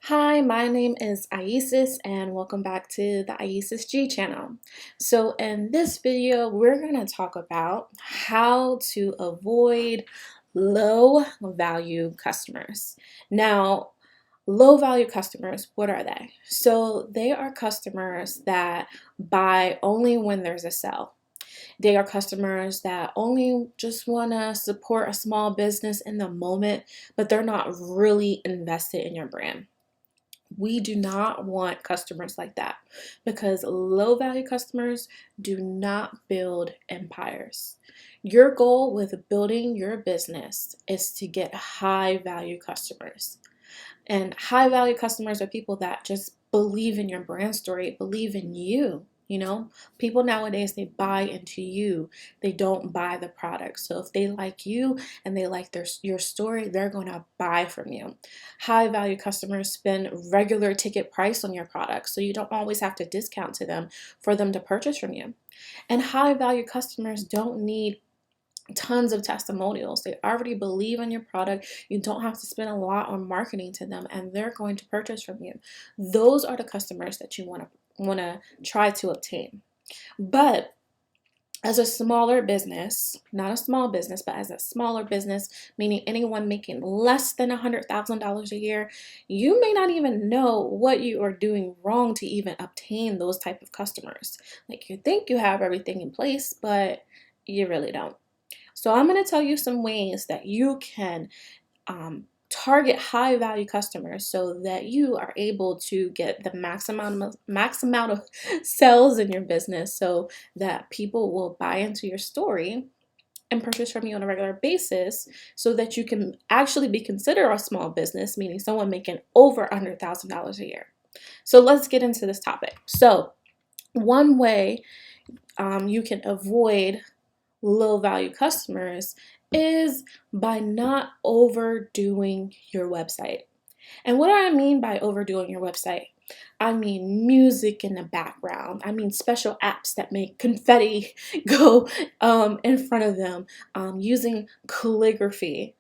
Hi, my name is Isis and welcome back to the Isis G channel. So in this video, we're going to talk about how to avoid low value customers. Now, low value customers, what are they? So they are customers that buy only when there's a sale. They are customers that only just want to support a small business in the moment, but they're not really invested in your brand. We do not want customers like that because low value customers do not build empires. Your goal with building your business is to get high value customers. And high value customers are people that just believe in your brand story, believe in you. People nowadays, they buy into you. They don't buy the product. So if they like you and they like your story, they're going to buy from you. High value customers spend regular ticket price on your product. So you don't always have to discount to them for them to purchase from you. And high value customers don't need tons of testimonials. They already believe in your product. You don't have to spend a lot on marketing to them and they're going to purchase from you. Those are the customers that you want to try to obtain. But as a smaller business, not a small business, but as a smaller business, meaning anyone making less than $100,000 a year, you may not even know what you are doing wrong to even obtain those type of customers. Like, you think you have everything in place, but you really don't. So I'm going to tell you some ways that you can target high value customers so that you are able to get the max amount of sales in your business so that people will buy into your story and purchase from you on a regular basis so that you can actually be considered a small business, meaning someone making over $100,000 a year. So let's get into this topic. So one way you can avoid low value customers is by not overdoing your website. And what do I mean by overdoing your website? I mean music in the background. I mean special apps that make confetti go in front of them, using calligraphy,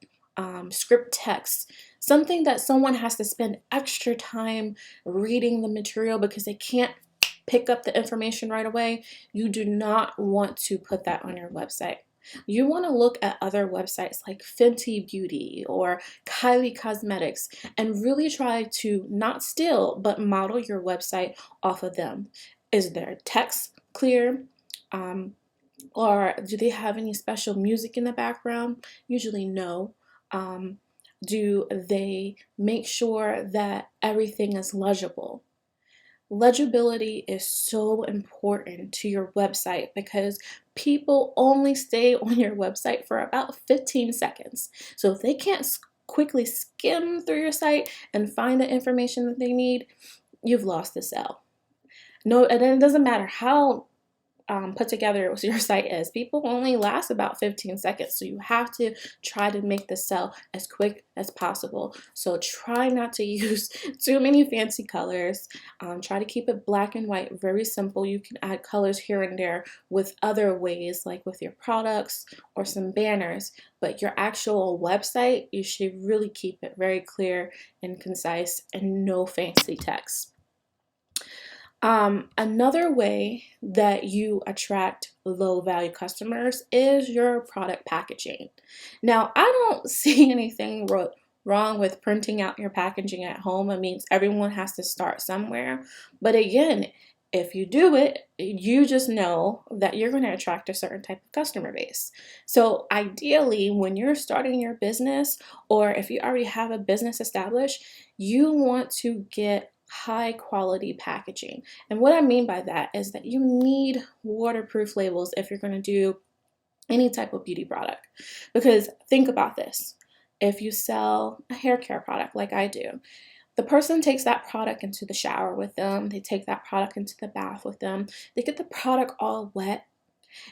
script text, something that someone has to spend extra time reading the material because they can't pick up the information right away. You do not want to put that on your website. You want to look at other websites like Fenty Beauty or Kylie Cosmetics and really try to not steal, but model your website off of them. Is their text clear? Or do they have any special music in the background? Usually no. Do they make sure that everything is legible? Legibility is so important to your website because people only stay on your website for about 15 seconds. So if they can't quickly skim through your site and find the information that they need, you've lost the sale. No, and it doesn't matter how put together your site is. People only last about 15 seconds, so you have to try to make the sell as quick as possible. So try not to use too many fancy colors. Try to keep it black and white, very simple. You can add colors here and there with other ways, like with your products or some banners, but your actual website, you should really keep it very clear and concise and no fancy text. Another way that you attract low value customers is your product packaging. Now, I don't see anything wrong with printing out your packaging at home. It means everyone has to start somewhere. But again, if you do it, you just know that you're going to attract a certain type of customer base. So ideally, when you're starting your business, or if you already have a business established, you want to get high quality packaging. And what I mean by that is that you need waterproof labels if you're going to do any type of beauty product. Because think about this. If you sell a hair care product like I do, the person takes that product into the shower with them, they take that product into the bath with them, they get the product all wet,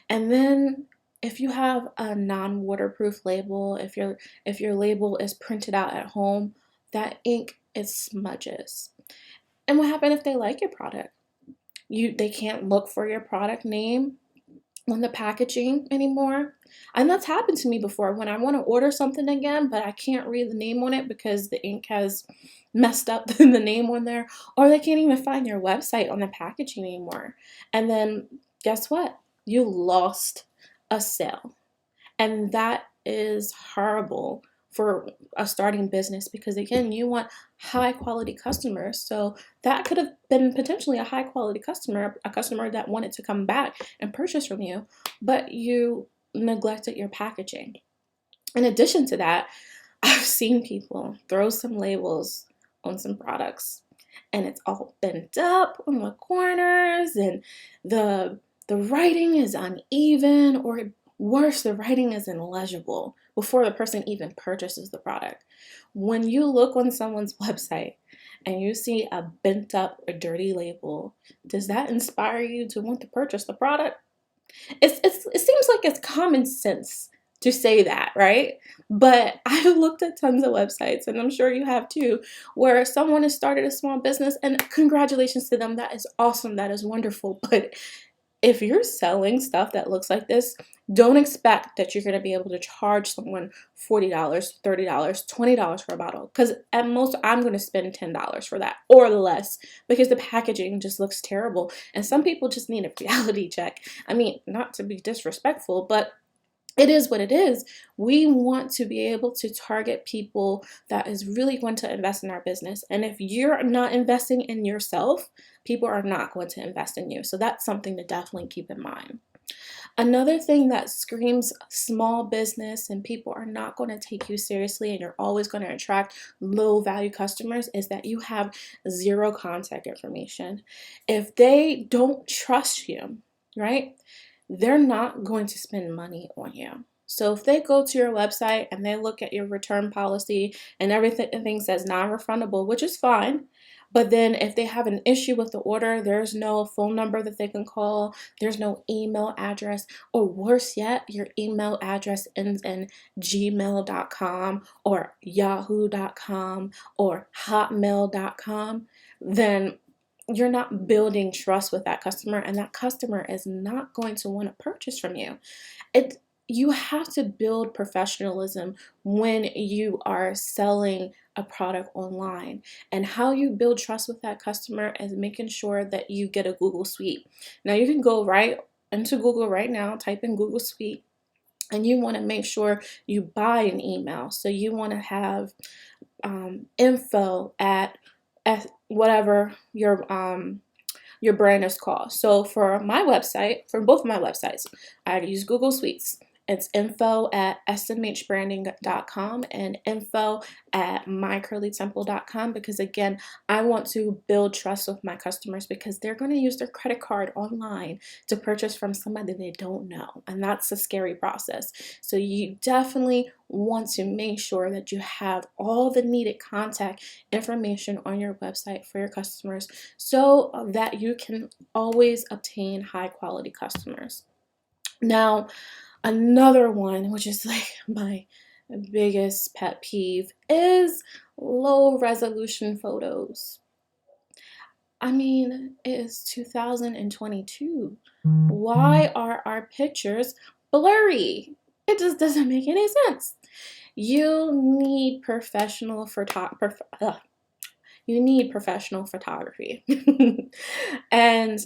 and then if you have a non-waterproof label, if your label is printed out at home, that ink, it smudges. And what happens if they like your product? They can't look for your product name. on the packaging anymore. And that's happened to me before when I want to order something again, but I can't read the name on it because the ink has messed up the name on there, or they can't even find your website on the packaging anymore. And then guess what? You lost a sale. And that is horrible for a starting business because, again, you want high quality customers. So that could have been potentially a high quality customer, a customer that wanted to come back and purchase from you, but you neglected your packaging. In addition to that, I've seen people throw some labels on some products and it's all bent up on the corners, and the writing is uneven, or worse, the writing is illegible before the person even purchases the product. When you look on someone's website and you see a bent up or dirty label, does that inspire you to want to purchase the product? It seems like it's common sense to say that, right? But I've looked at tons of websites, and I'm sure you have too, where someone has started a small business, and congratulations to them. That is awesome. That is wonderful. But if you're selling stuff that looks like this, don't expect that you're going to be able to charge someone $40, $30, $20 for a bottle. Because at most, I'm going to spend $10 for that or less because the packaging just looks terrible. And some people just need a reality check. I mean, not to be disrespectful, but it is what it is. We want to be able to target people that is really going to invest in our business. And if you're not investing in yourself, people are not going to invest in you. So that's something to definitely keep in mind. Another thing that screams small business and people are not going to take you seriously and you're always going to attract low value customers is that you have zero contact information. If they don't trust you, right, they're not going to spend money on you. So if they go to your website and they look at your return policy and everything says non-refundable, which is fine, but then if they have an issue with the order, there's no phone number that they can call, there's no email address, or worse yet, your email address ends in gmail.com or yahoo.com or hotmail.com, then you're not building trust with that customer, and that customer is not going to want to purchase from you. You have to build professionalism when you are selling a product online. And how you build trust with that customer is making sure that you get a Google Suite. Now you can go right into Google right now, type in Google Suite, and you want to make sure you buy an email. So you want to have info at whatever your brand is called. So for my website, for both of my websites, I use Google Suites. It's info at smhbranding.com and info at mycurlytemple.com, because again, I want to build trust with my customers because they're going to use their credit card online to purchase from somebody they don't know. And that's a scary process. So you definitely want to make sure that you have all the needed contact information on your website for your customers so that you can always obtain high quality customers. Now, another one, which is like my biggest pet peeve, is low resolution photos. I mean, it is 2022. Why are our pictures blurry? It just doesn't make any sense. You need professional photography. And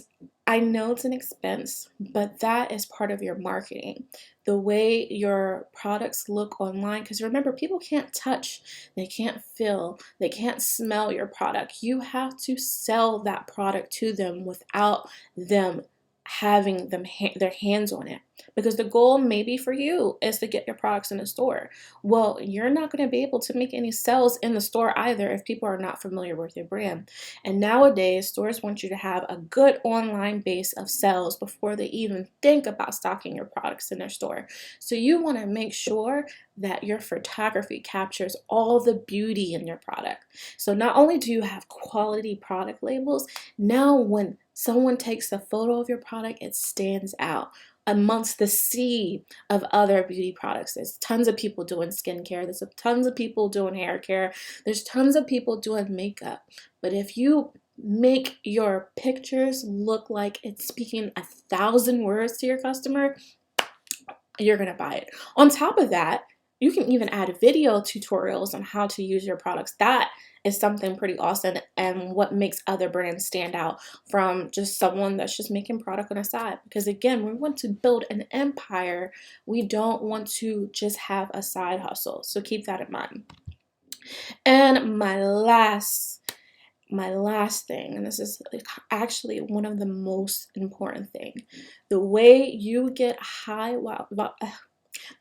I know it's an expense, but that is part of your marketing. The way your products look online, because remember, people can't touch, they can't feel, they can't smell your product. You have to sell that product to them without them having their hands on it, because the goal maybe for you is to get your products in the store. Well, you're not going to be able to make any sales in the store either if people are not familiar with your brand. And nowadays, stores want you to have a good online base of sales before they even think about stocking your products in their store. So you want to make sure that your photography captures all the beauty in your product. So not only do you have quality product labels, now when someone takes a photo of your product, it stands out amongst the sea of other beauty products. There's tons of people doing skincare. There's tons of people doing hair care. There's tons of people doing makeup. But if you make your pictures look like it's speaking 1,000 words to your customer, you're gonna buy it. On top of that, you can even add video tutorials on how to use your products. That is something pretty awesome, and what makes other brands stand out from just someone that's just making product on the side. Because again, we want to build an empire. We don't want to just have a side hustle. So keep that in mind. And my last thing, and this is actually one of the most important thing, the way you get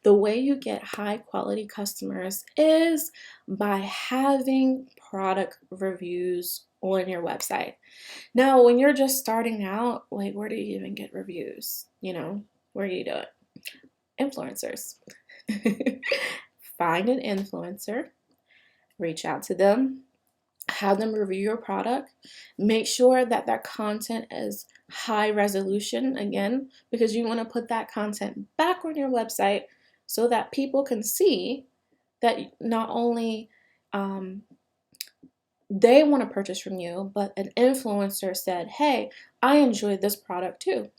the way you get high quality customers is by having product reviews on your website. Now, when you're just starting out, like, where do you even get reviews? Where do you do it? Influencers. Find an influencer, reach out to them, have them review your product. Make sure that their content is high resolution, again, because you want to put that content back on your website so that people can see that not only they want to purchase from you, but an influencer said, hey, I enjoyed this product too.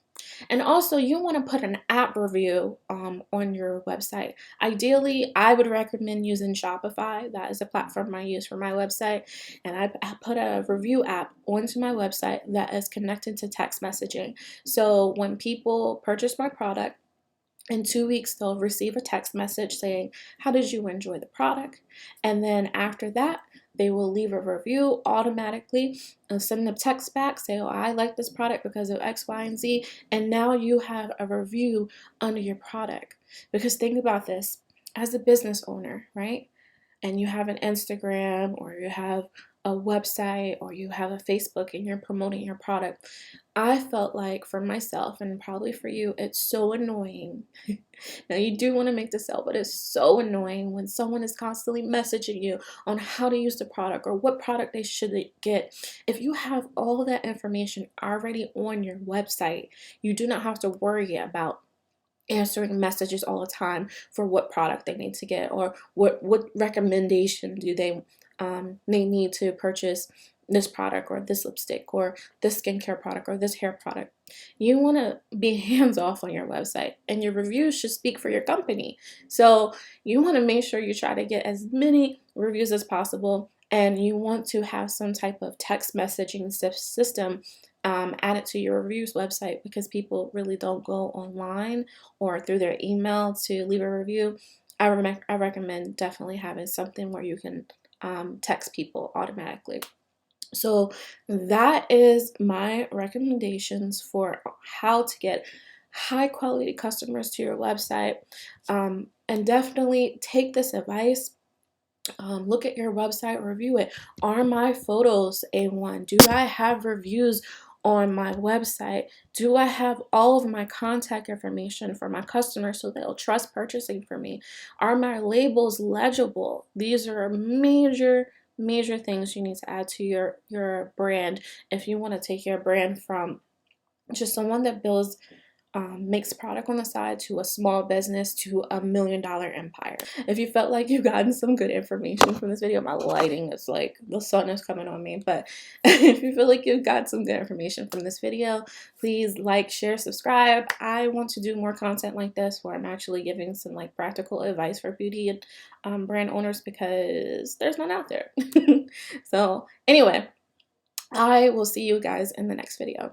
And also, you want to put an app review on your website. Ideally, I would recommend using Shopify. That is a platform I use for my website. And I put a review app onto my website that is connected to text messaging. So when people purchase my product, in 2 weeks, they'll receive a text message saying, how did you enjoy the product? And then after that, they will leave a review automatically and send them text back, say, oh, I like this product because of X, Y, and Z. And now you have a review under your product. Because think about this, as a business owner, right? And you have an Instagram, or you have a website, or you have a Facebook, and you're promoting your product. I felt like for myself, and probably for you, it's so annoying. Now, you do want to make the sale, but it's so annoying when someone is constantly messaging you on how to use the product or what product they should get. If you have all that information already on your website, you do not have to worry about answering messages all the time for what product they need to get, or what recommendation do they need to purchase this product, or this lipstick, or this skincare product, or this hair product. You want to be hands off on your website, and your reviews should speak for your company. So you want to make sure you try to get as many reviews as possible, and you want to have some type of text messaging system added to your reviews website, because people really don't go online or through their email to leave a review. I recommend definitely having something where you can text people automatically. So that is my recommendations for how to get high quality customers to your website. And definitely take this advice. Look at your website, review it. Are my photos A1? Do I have reviews on my website? Do I have all of my contact information for my customers so they'll trust purchasing from me? Are my labels legible? These are major things you need to add to your brand if you want to take your brand from just someone that makes product on the side to a small business to $1 million empire. If you felt like you've gotten some good information from this video, my lighting is like the sun is coming on me, but if you feel like you've got some good information from this video, please like, share, subscribe. I want to do more content like this where I'm actually giving some like practical advice for beauty and brand owners, because there's none out there. So anyway, I will see you guys in the next video.